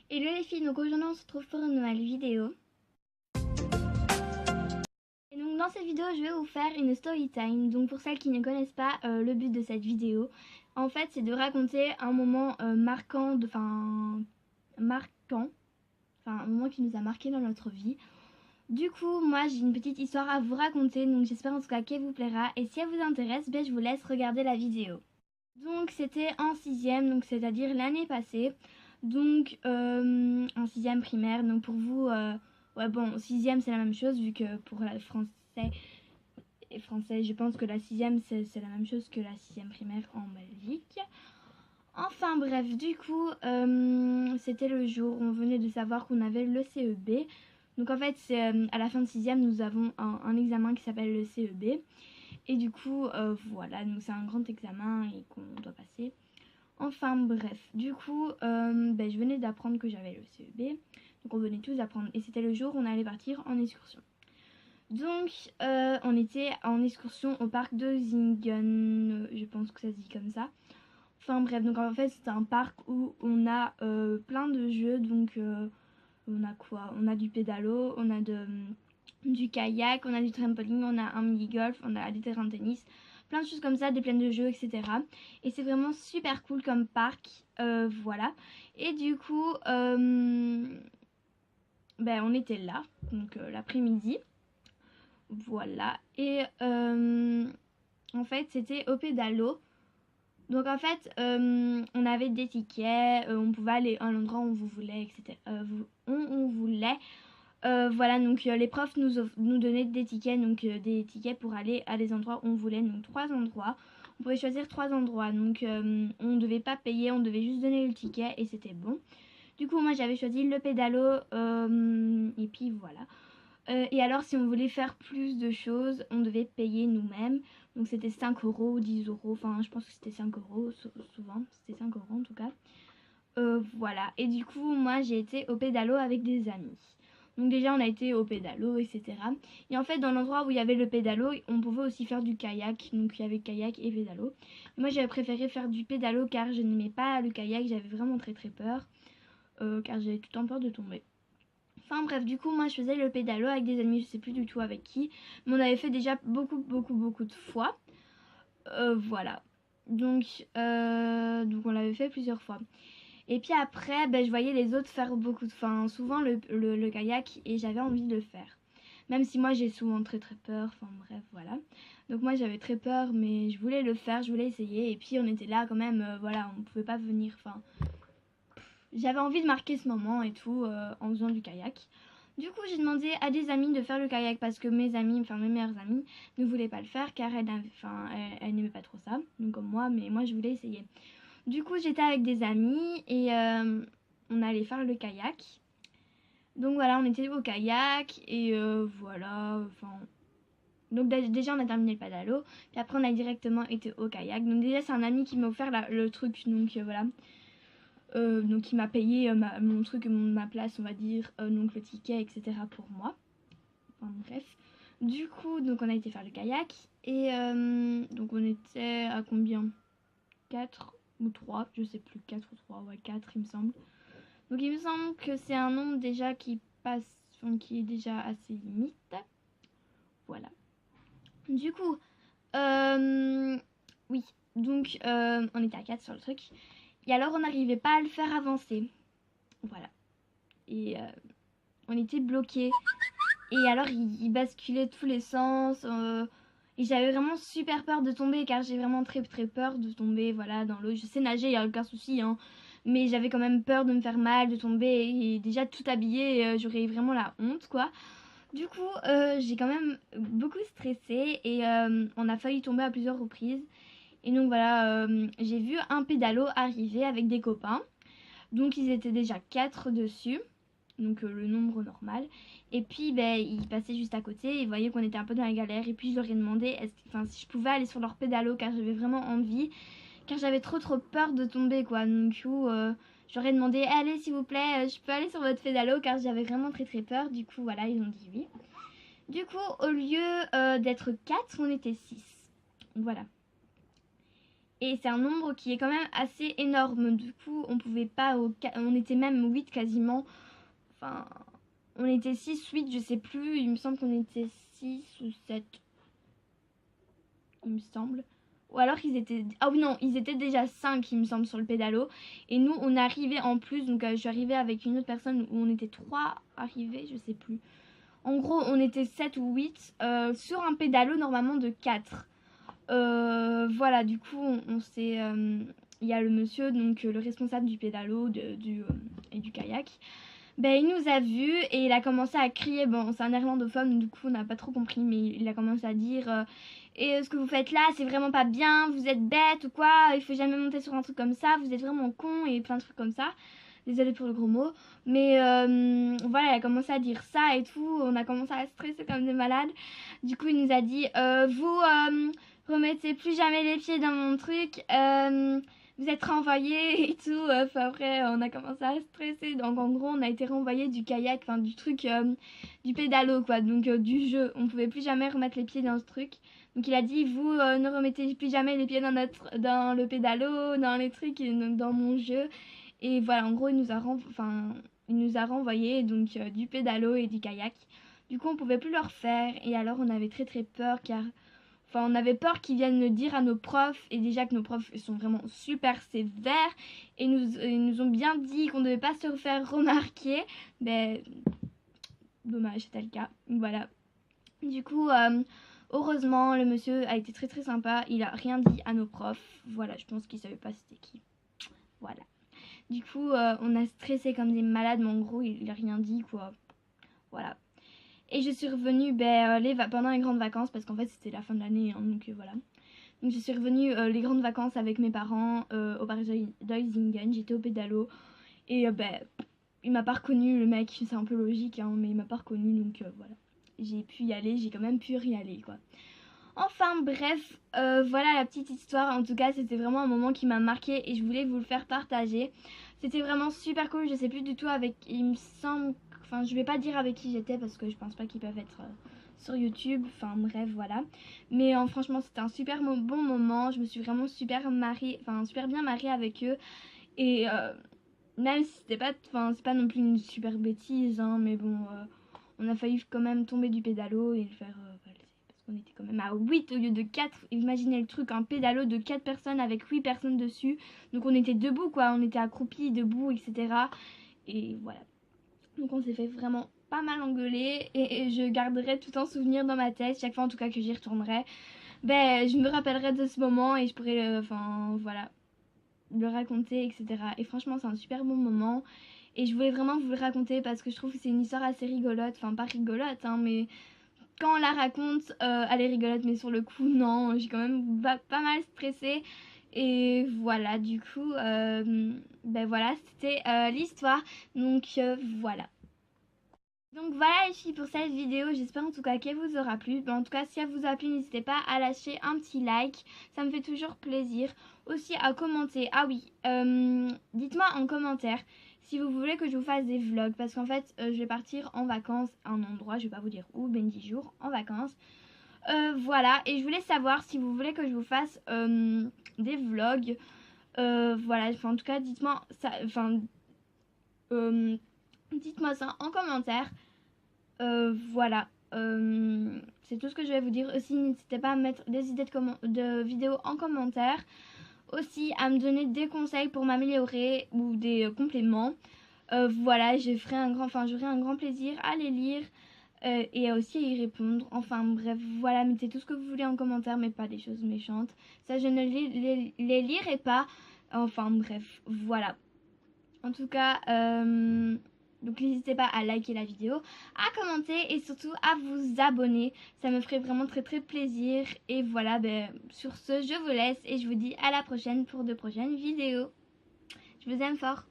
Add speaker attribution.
Speaker 1: Hello les filles, donc aujourd'hui on se retrouve pour une nouvelle vidéo. Et donc dans cette vidéo je vais vous faire une story time. Donc pour celles qui ne connaissent pas le but de cette vidéo, en fait c'est de raconter un moment marquant, un moment qui nous a marqué dans notre vie. Du coup moi j'ai une petite histoire à vous raconter, donc j'espère en tout cas qu'elle vous plaira. Et si elle vous intéresse, je vous laisse regarder la vidéo. Donc c'était en 6ème, donc c'est-à-dire l'année passée. Donc en 6ème primaire, donc pour vous, ouais bon, 6ème c'est la même chose vu que pour le français, je pense que la 6ème c'est la même chose que la 6ème primaire en Belgique. Enfin bref, du coup, c'était le jour où on venait de savoir qu'on avait le CEB. Donc en fait, c'est à la fin de 6ème, nous avons un examen qui s'appelle le CEB. Et du coup, voilà, donc c'est un grand examen et qu'on doit passer. Enfin bref, du coup, je venais d'apprendre que j'avais le CEB. Donc on venait tous d'apprendre. Et c'était le jour où on allait partir en excursion. Donc on était en excursion au parc de Zingen. Je pense que ça se dit comme ça. Enfin bref, donc en fait c'est un parc où on a plein de jeux. Donc on a quoi? On a du pédalo, on a du kayak, on a du trampoline, on a un mini-golf, on a des terrains de tennis, plein de choses comme ça, des plaines de jeux, etc. Et c'est vraiment super cool comme parc, voilà. Et du coup, on était là, donc l'après-midi, voilà. Et en fait, c'était au pédalo. Donc en fait, on avait des tickets, on pouvait aller à l'endroit où vous voulez, etc. Où on voulait. Voilà, donc les profs nous donnaient des tickets, donc des tickets pour aller à des endroits où on voulait, donc 3 endroits. On pouvait choisir 3 endroits, donc on ne devait pas payer, on devait juste donner le ticket et c'était bon. Du coup, moi j'avais choisi le pédalo et puis voilà. Et alors, si on voulait faire plus de choses, on devait payer nous-mêmes. Donc c'était 5 euros, 10 euros, enfin je pense que c'était 5 euros souvent, c'était 5 euros en tout cas. Voilà, et du coup, moi j'ai été au pédalo avec des amis. Donc déjà on a été au pédalo, etc. Et en fait dans l'endroit où il y avait le pédalo, on pouvait aussi faire du kayak. Donc il y avait kayak et pédalo. Moi j'avais préféré faire du pédalo car je n'aimais pas le kayak, j'avais vraiment très très peur. Car j'avais tout le temps peur de tomber. Enfin bref, du coup moi je faisais le pédalo avec des amis, je sais plus du tout avec qui. Mais on avait fait déjà beaucoup de fois. Voilà. Donc on l'avait fait plusieurs fois. Et puis après, je voyais les autres faire souvent le kayak et j'avais envie de le faire. Même si moi j'ai souvent très très peur, enfin bref, voilà. Donc moi j'avais très peur, mais je voulais le faire, je voulais essayer. Et puis on était là quand même, voilà, on pouvait pas venir, j'avais envie de marquer ce moment et tout en faisant du kayak. Du coup j'ai demandé à des amis de faire le kayak parce que mes meilleures amies ne voulaient pas le faire car elles n'aimaient pas trop ça, donc comme moi, mais moi je voulais essayer. Du coup, j'étais avec des amis et on allait faire le kayak. Donc voilà, on était au kayak et voilà. Donc déjà, on a terminé le pédalo. Puis après, on a directement été au kayak. Donc déjà, c'est un ami qui m'a offert le truc. Donc voilà. Donc il m'a payé mon truc, ma place, on va dire. Donc le ticket, etc. pour moi. Enfin bref. Du coup, donc on a été faire le kayak. Et donc on était à combien? 4 ou 3, je sais plus, 4 ou 3, ouais 4 il me semble. Donc il me semble que c'est un nombre déjà qui passe, qui est déjà assez limite. Voilà. Du coup, oui, donc on était à 4 sur le truc. Et alors on n'arrivait pas à le faire avancer. Voilà. Et on était bloqués. Et alors il basculait de tous les sens. Et j'avais vraiment super peur de tomber car j'ai vraiment très très peur de tomber voilà, dans l'eau. Je sais nager, il n'y a aucun souci, hein. Mais j'avais quand même peur de me faire mal, de tomber. Et déjà tout habillée, j'aurais vraiment la honte quoi. Du coup, j'ai quand même beaucoup stressé et on a failli tomber à plusieurs reprises. Et donc voilà, j'ai vu un pédalo arriver avec des copains. Donc ils étaient déjà 4 dessus, donc le nombre normal. Et puis ils passaient juste à côté et ils voyaient qu'on était un peu dans la galère. Et puis je leur ai demandé si je pouvais aller sur leur pédalo car j'avais vraiment envie, car j'avais trop peur de tomber quoi. Donc du coup, je leur ai demandé allez s'il vous plaît, je peux aller sur votre pédalo car j'avais vraiment très peur. Du coup voilà, ils ont dit oui. Du coup au lieu d'être 4, on était 6. Voilà. Et c'est un nombre qui est quand même assez énorme. Du coup, on pouvait pas... On était même 8 quasiment. Enfin, on était 6, 8, je sais plus. Il me semble qu'on était 6 ou 7. Il me semble. Ou alors ils étaient... Ah oui, non, ils étaient déjà 5, il me semble, sur le pédalo. Et nous, on arrivait en plus. Donc, je suis arrivée avec une autre personne où on était 3 arrivés, je sais plus. En gros, on était 7 ou 8 sur un pédalo normalement de 4. Voilà, du coup, on s'est... Il y a le monsieur, donc le responsable du pédalo et du kayak. Ben, il nous a vus et il a commencé à crier. Bon, c'est un néerlandophone, du coup, on n'a pas trop compris, mais il a commencé à dire et ce que vous faites là, c'est vraiment pas bien, vous êtes bête ou quoi, il faut jamais monter sur un truc comme ça, vous êtes vraiment con et plein de trucs comme ça. Désolée pour le gros mot. Mais voilà, il a commencé à dire ça et tout. On a commencé à stresser comme des malades. Du coup, il nous a dit vous remettez plus jamais les pieds dans mon truc. Vous êtes renvoyés et tout. Enfin, après, on a commencé à stresser. Donc, en gros, on a été renvoyés du kayak, enfin, du truc, du pédalo, quoi. Donc, du jeu. On pouvait plus jamais remettre les pieds dans ce truc. Donc, il a dit vous ne remettez plus jamais les pieds dans le pédalo, dans les trucs, dans mon jeu. Et voilà, en gros, il nous a renvoyés donc du pédalo et du kayak. Du coup, on pouvait plus le refaire. Et alors, on avait très très peur car... Enfin, on avait peur qu'ils viennent le dire à nos profs. Et déjà que nos profs sont vraiment super sévères. Et ils nous ont bien dit qu'on ne devait pas se faire remarquer. Mais dommage, c'était le cas. Voilà. Du coup, heureusement, le monsieur a été très très sympa. Il a rien dit à nos profs. Voilà, je pense qu'il savait pas c'était qui. Voilà. Du coup, on a stressé comme des malades, mais en gros, il a rien dit, quoi. Voilà. Et je suis revenue pendant les grandes vacances, parce qu'en fait, c'était la fin de l'année, hein, donc voilà. Donc, je suis revenue les grandes vacances avec mes parents au Paris d'Eusingen. J'étais au pédalo. Et il m'a pas reconnu, le mec. C'est un peu logique, hein, mais il m'a pas reconnu, donc voilà. J'ai pu y aller, j'ai quand même pu y aller, quoi. Enfin bref, voilà la petite histoire. En tout cas, c'était vraiment un moment qui m'a marqué et je voulais vous le faire partager. C'était vraiment super cool. Je sais plus du tout avec... Il me semble... Enfin, je vais pas dire avec qui j'étais parce que je pense pas qu'ils peuvent être sur YouTube. Enfin bref, voilà. Mais franchement, c'était un super bon moment. Je me suis vraiment super bien mariée avec eux. Et même si c'était pas... Enfin, c'est pas non plus une super bêtise, hein, mais bon... on a failli quand même tomber du pédalo et le faire valser. Parce qu'on était quand même à 8 au lieu de 4. Imaginez le truc, un pédalo de 4 personnes avec 8 personnes dessus. Donc on était debout, quoi. On était accroupis, debout, etc. Et voilà. Donc on s'est fait vraiment pas mal engueuler. Et je garderai tout un souvenir dans ma tête. Chaque fois, en tout cas, que j'y retournerai. Je me rappellerai de ce moment et je pourrai, voilà, le raconter, etc. Et franchement, c'est un super bon moment. Et je voulais vraiment vous le raconter parce que je trouve que c'est une histoire assez rigolote. Enfin, pas rigolote, hein, mais quand on la raconte, elle est rigolote. Mais sur le coup, non, j'ai quand même pas mal stressée. Et voilà, du coup, voilà, c'était l'histoire. Donc, voilà. Donc voilà les filles pour cette vidéo, j'espère en tout cas qu'elle vous aura plu. En tout cas, si elle vous a plu, n'hésitez pas à lâcher un petit like, ça me fait toujours plaisir. Aussi à commenter, ah oui, dites-moi en commentaire si vous voulez que je vous fasse des vlogs. Parce qu'en fait, je vais partir en vacances à un endroit, je vais pas vous dire où, 10 jours en vacances. Voilà, et je voulais savoir si vous voulez que je vous fasse des vlogs. Voilà, en tout cas, dites-moi ça, dites-moi ça en commentaire. Voilà, c'est tout ce que je vais vous dire. Aussi, n'hésitez pas à mettre des idées de vidéos en commentaire. Aussi, à me donner des conseils pour m'améliorer ou des compléments. Voilà, j'aurai un grand plaisir à les lire et aussi à y répondre. Enfin bref, voilà, mettez tout ce que vous voulez en commentaire, mais pas des choses méchantes. Ça, je ne les lirai pas. Enfin bref, voilà. En tout cas, donc n'hésitez pas à liker la vidéo, à commenter et surtout à vous abonner. Ça me ferait vraiment très très plaisir. Et voilà, sur ce, je vous laisse et je vous dis à la prochaine pour de prochaines vidéos. Je vous aime fort.